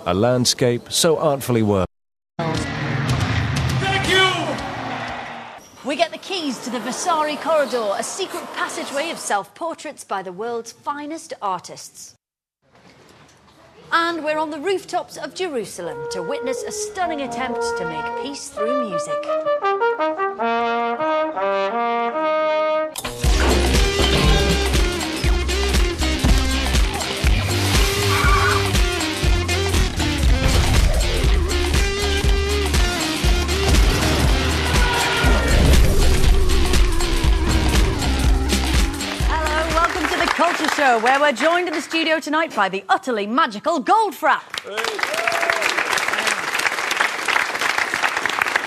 a landscape so artfully worked. Thank you! We get the keys to the Vasari Corridor, a secret passageway of self-portraits by the world's finest artists. And we're on the rooftops of Jerusalem to witness a stunning attempt to make peace through music. Culture Show, where we're joined in the studio tonight by the utterly magical Goldfrapp.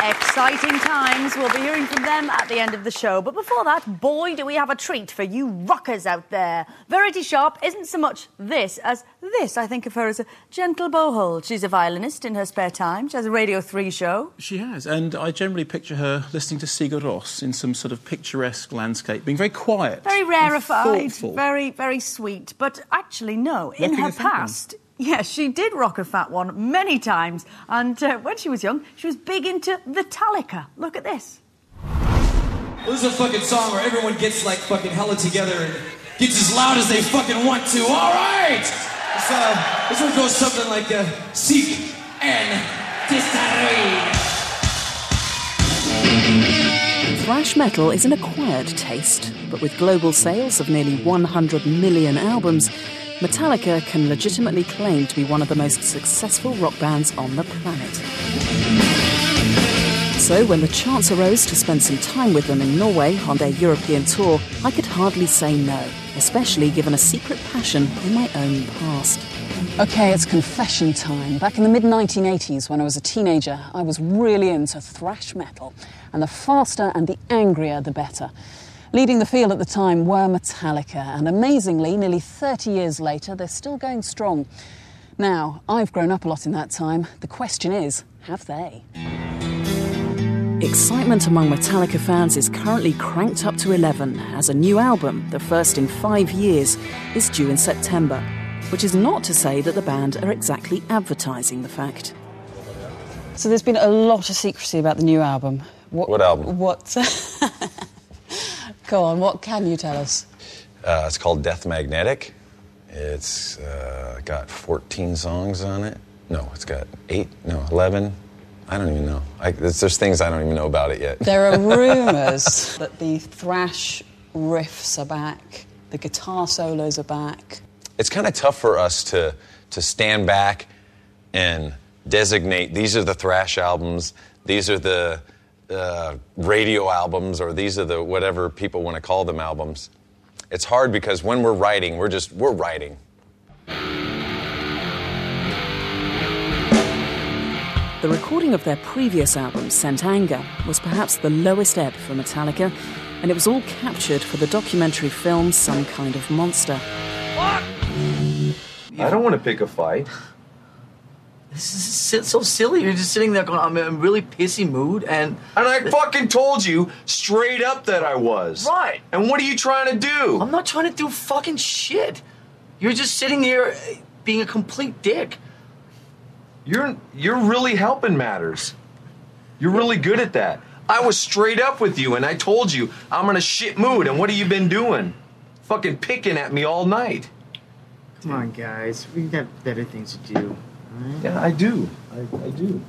Exciting times. We'll be hearing from them at the end of the show. But before that, boy, do we have a treat for you rockers out there. Verity Sharp isn't so much this as this. I think of her as a gentle bowhold. She's a violinist in her spare time. She has a Radio 3 show. She has, and I generally picture her listening to Sigur Rós in some sort of picturesque landscape, being very quiet. Very rarefied, thoughtful. very, very sweet. But actually, no, in her past... Yes, she did rock a fat one many times. And when she was young, she was big into Metallica. Look at this. Well, this is a fucking song where everyone gets, like, fucking hella together and gets as loud as they fucking want to. All right! This one goes something like, Seek and Destroy. Thrash metal is an acquired taste, but with global sales of nearly 100 million albums, Metallica can legitimately claim to be one of the most successful rock bands on the planet. So when the chance arose to spend some time with them in Norway on their European tour, I could hardly say no, especially given a secret passion in my own past. OK, it's confession time. Back in the mid-1980s, when I was a teenager, I was really into thrash metal. And the faster and the angrier, the better. Leading the field at the time were Metallica, and amazingly, nearly 30 years later, they're still going strong. Now, I've grown up a lot in that time. The question is, have they? Excitement among Metallica fans is currently cranked up to 11, as a new album, the first in 5 years, is due in September, which is not to say that the band are exactly advertising the fact. So there's been a lot of secrecy about the new album. What album? Go on, what can you tell us? It's called Death Magnetic. It's got 14 songs on it. No, it's got 11. I don't even know. There's things I don't even know about it yet. There are rumours that the thrash riffs are back, the guitar solos are back. It's kind of tough for us to stand back and designate these are the thrash albums, these are the radio albums, or these are the whatever people want to call them albums. It's hard because when we're writing, we're writing. The recording of their previous album, Scent Anger, was perhaps the lowest ebb for Metallica, and it was all captured for the documentary film Some Kind of Monster. I don't want to pick a fight. This is so silly. You're just sitting there going, I'm in a really pissy mood, and I fucking told you straight up that I was. Right. And what are you trying to do? I'm not trying to do fucking shit. You're just sitting there being a complete dick. You're really helping matters. You're really good at that. I was straight up with you, and I told you I'm in a shit mood, and what have you been doing? Fucking picking at me all night. Come on, guys. We got better things to do. Right. Yeah, I do. I do.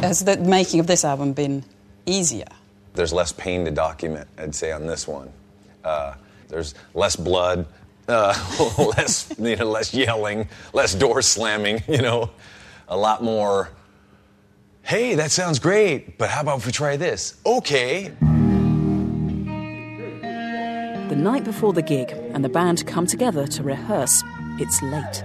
Has the making of this album been easier? There's less pain to document, I'd say, on this one. There's less blood, less yelling, less door slamming, a lot more, hey, that sounds great, but how about if we try this? Okay. The night before the gig, and the band come together to rehearse. It's late.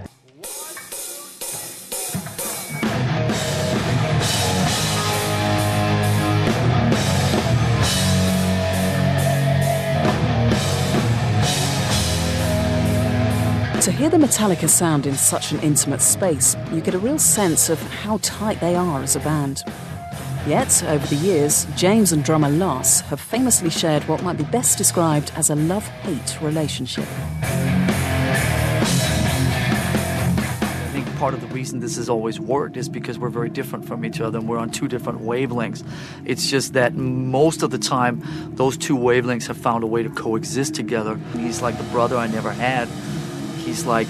To hear the Metallica sound in such an intimate space, you get a real sense of how tight they are as a band. Yet, over the years, James and drummer Lars have famously shared what might be best described as a love-hate relationship. part of the reason this has always worked is because we're very different from each other and we're on two different wavelengths. It's just that most of the time, those two wavelengths have found a way to coexist together. He's like the brother I never had. He's like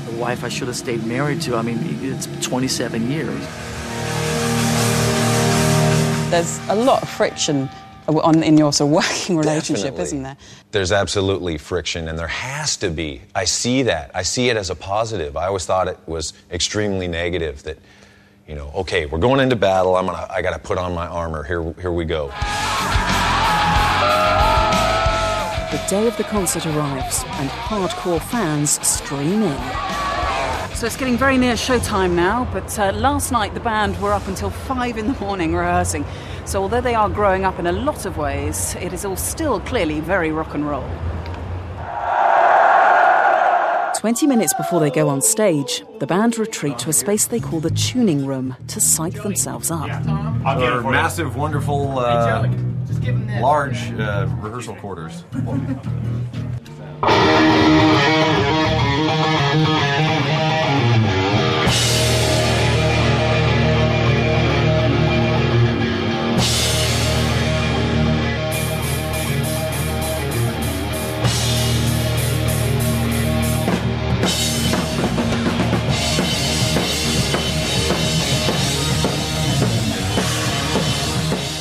the wife I should have stayed married to. I mean, it's 27 years. There's a lot of friction in your sort of working relationship, Definitely. isn't there? There's absolutely friction, and there has to be. I see that. I see it as a positive. I always thought it was extremely negative that, you know, okay, we're going into battle. I got to put on my armor. Here we go. The day of the concert arrives, and hardcore fans stream in. So it's getting very near showtime now, but last night the band were up until 5 in the morning rehearsing. So although they are growing up in a lot of ways, it is all still clearly very rock and roll. 20 minutes before they go on stage, the band retreat to a space they call the tuning room to psych themselves up. They're massive, wonderful, large rehearsal quarters.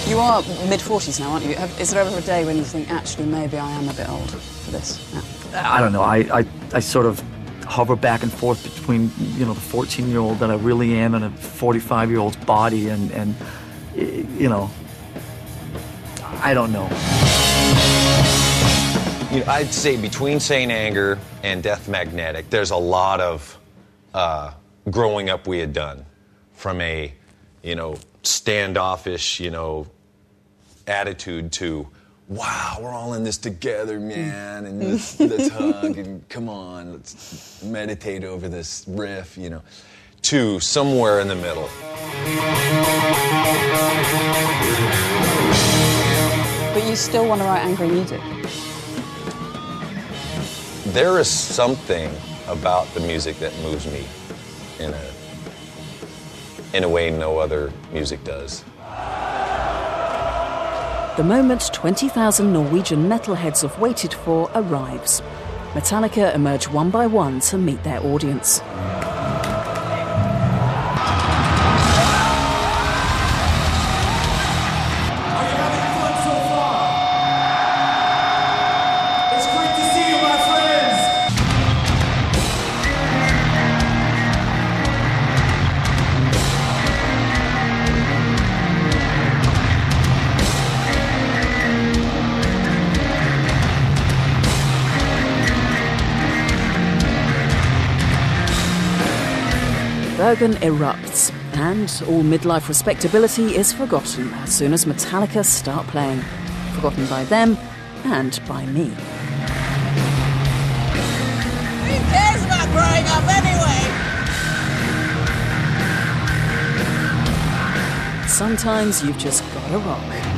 You are mid-40s now, aren't you? Is there ever a day when you think, actually, maybe I am a bit old for this? Yeah. I don't know. I sort of hover back and forth between, you know, the 14-year-old that I really am and a 45-year-old's body and you know, I don't know. You know, I'd say between Saint Anger and Death Magnetic, there's a lot of growing up we had done from a, you know, standoffish, you know, attitude to, wow, we're all in this together, man, and let's hug and come on, let's meditate over this riff, you know, to somewhere in the middle. But you still want to write angry music? There is something about the music that moves me in a way no other music does. The moment 20,000 Norwegian metalheads have waited for arrives. Metallica emerge one by one to meet their audience. Bergen erupts, and all midlife respectability is forgotten as soon as Metallica start playing. Forgotten by them and by me. Who cares about growing up anyway? Sometimes you've just gotta rock.